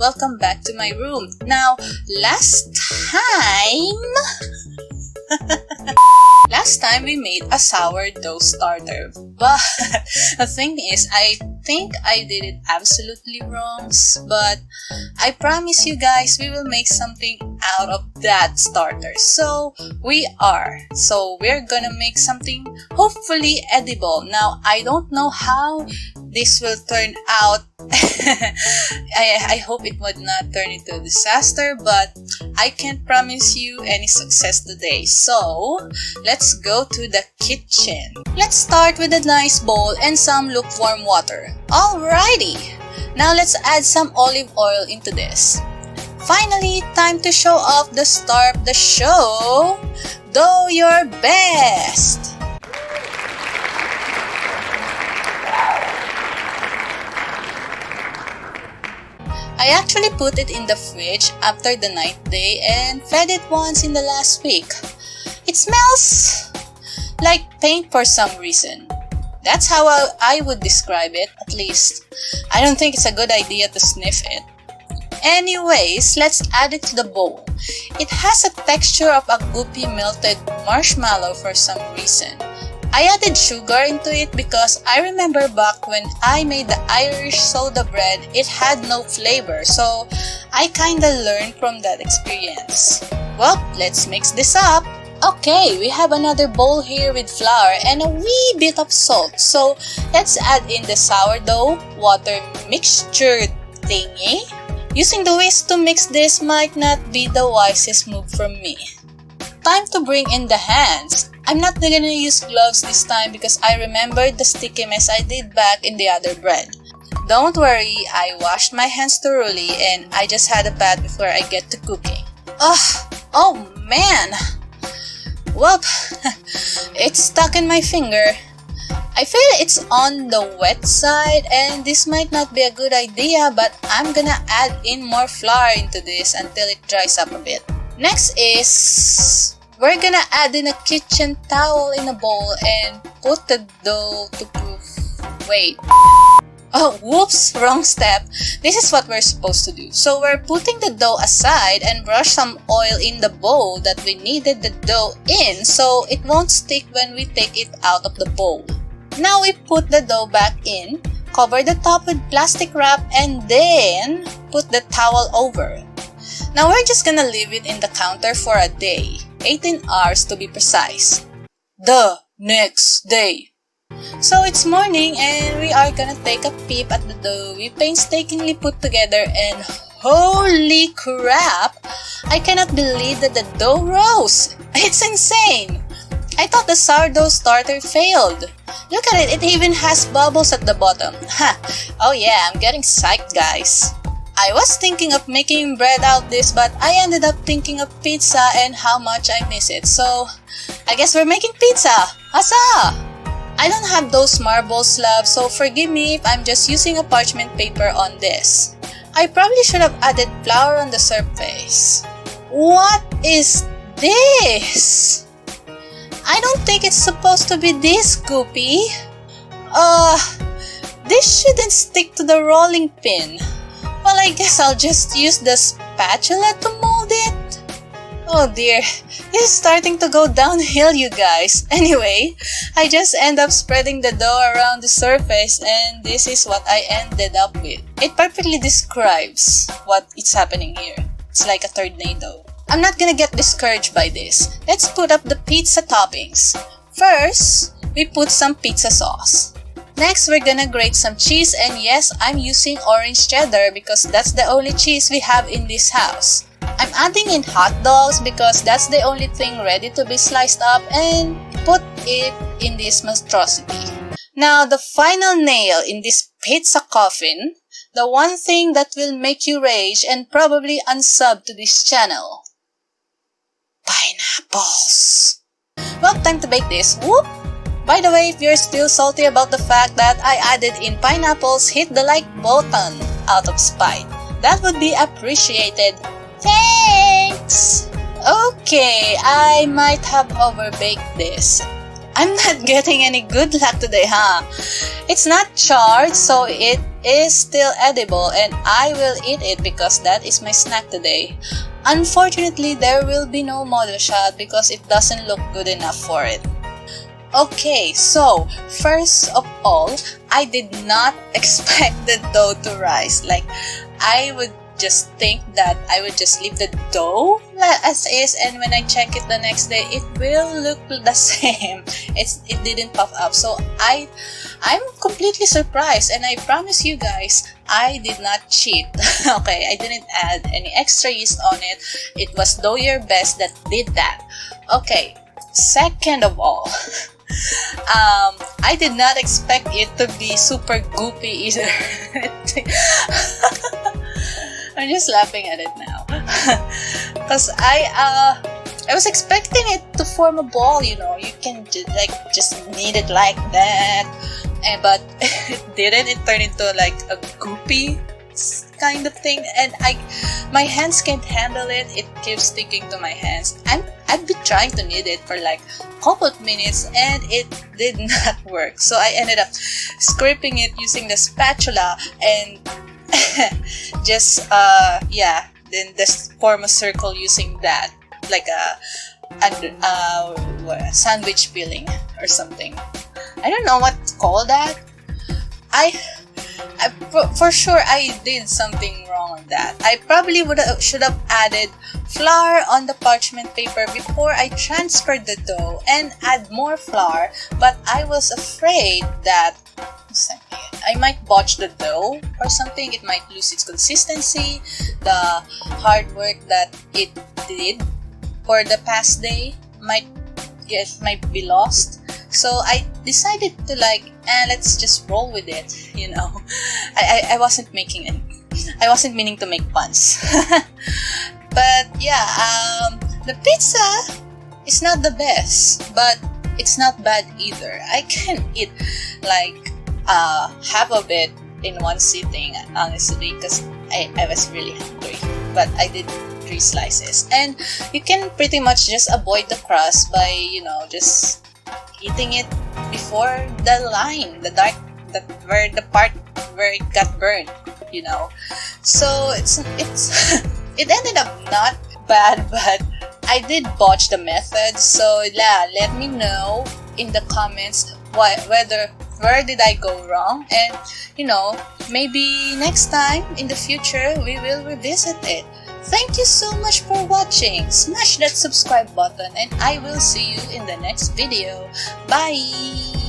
welcome back to my room. Now, last time we made a sourdough starter, but the thing is, I think I did it absolutely wrong, but I promise you guys we will make something out of that starter. So we're gonna make something hopefully edible. Now, I don't know how this will turn out. I hope it would not turn into a disaster, but I can't promise you any success today. So, let's go to the kitchen. Let's start with a nice bowl and some lukewarm water. Alrighty! Now let's add some olive oil into this. Finally, time to show off the star of the show. Do your best! I actually put it in the fridge after the night day and fed it once in the last week. It smells like paint for some reason. That's how I would describe it, at least. I don't think it's a good idea to sniff it. Anyways, let's add it to the bowl. It has a texture of a goopy melted marshmallow for some reason. I added sugar into it because I remember back when I made the Irish soda bread, it had no flavor, so I kinda learned from that experience. Well, let's mix this up. Okay, we have another bowl here with flour and a wee bit of salt. So let's add in the sourdough water mixture thingy. Using the whisk to mix this might not be the wisest move from me. Time to bring in the hands. I'm not gonna use gloves this time because I remembered the sticky mess I did back in the other bread. Don't worry, I washed my hands thoroughly and I just had a bath before I get to cooking. Oh man! Well, it's stuck in my finger. I feel it's on the wet side and this might not be a good idea, but I'm gonna add in more flour into this until it dries up a bit. Next is, we're gonna add in a kitchen towel in a bowl and put the dough to proof. Wait. Oh, whoops, wrong step. This is what we're supposed to do. So we're putting the dough aside and brush some oil in the bowl that we needed the dough in so it won't stick when we take it out of the bowl. Now we put the dough back in, cover the top with plastic wrap, and then put the towel over. Now we're just gonna leave it in the counter for a day, 18 hours to be precise. The next day. So it's morning and we are gonna take a peep at the dough we painstakingly put together, and holy crap! I cannot believe that the dough rose! It's insane! I thought the sourdough starter failed. Look at it, it even has bubbles at the bottom. Ha! Oh yeah, I'm getting psyched, guys. I was thinking of making bread out this, but I ended up thinking of pizza and how much I miss it. So, I guess we're making pizza! Huzzah! I don't have those marble slabs, so forgive me if I'm just using a parchment paper on this. I probably should have added flour on the surface. What is this? I don't think it's supposed to be this goopy. This shouldn't stick to the rolling pin. Well, I guess I'll just use the spatula to mold it. Oh dear, this is starting to go downhill, you guys. Anyway, I just end up spreading the dough around the surface and this is what I ended up with. It perfectly describes what is happening here. It's like a tornado. I'm not gonna get discouraged by this. Let's put up the pizza toppings. First, we put some pizza sauce. Next, we're gonna grate some cheese, and yes, I'm using orange cheddar because that's the only cheese we have in this house. I'm adding in hot dogs because that's the only thing ready to be sliced up, and put it in this monstrosity. Now, the final nail in this pizza coffin, the one thing that will make you rage and probably unsub to this channel. Pineapples! Well, time to bake this. Whoop! By the way, if you're still salty about the fact that I added in pineapples, hit the like button out of spite. That would be appreciated. Thanks! Okay, I might have overbaked this. I'm not getting any good luck today, huh? It's not charred, so it is still edible and I will eat it because that is my snack today. Unfortunately, there will be no model shot because it doesn't look good enough for it. Okay, so first of all, I did not expect the dough to rise. Like, I would just think that I would just leave the dough as is, and when I check it the next day, it will look the same. It didn't puff up, so I'm completely surprised, and I promise you guys, I did not cheat. Okay, I didn't add any extra yeast on it. It was Dough Your Best that did that. Okay, second of all, I did not expect it to be super goopy either. I'm just laughing at it now because I was expecting it to form a ball. You know, you can just knead it like that, but it didn't. It turned into like a goopy kind of thing, and my hands can't handle it. It keeps sticking to my hands. I've been trying to knead it for like a couple of minutes and it did not work. So I ended up scraping it using the spatula and just then just form a circle using that, like a sandwich peeling or something. I don't know what to call that. For sure I did something wrong with that. I probably should have added flour on the parchment paper before I transferred the dough and add more flour, but I was afraid that I might botch the dough or something. It might lose its consistency. The hard work that it did for the past day might be lost. So I decided to let's just roll with it, you know. I wasn't meaning to make puns. But yeah, the pizza is not the best, but it's not bad either. I can eat like half of it in one sitting, honestly, because I was really hungry. But I did 3 slices, and you can pretty much just avoid the crust by, you know, just eating it before the line, the part where it got burned, you know. So it's it ended up not bad, but I did botch the method. So yeah, let me know in the comments where did I go wrong, and you know, maybe next time in the future we will revisit it. Thank you so much for watching. Smash that subscribe button and I will see you in the next video. Bye!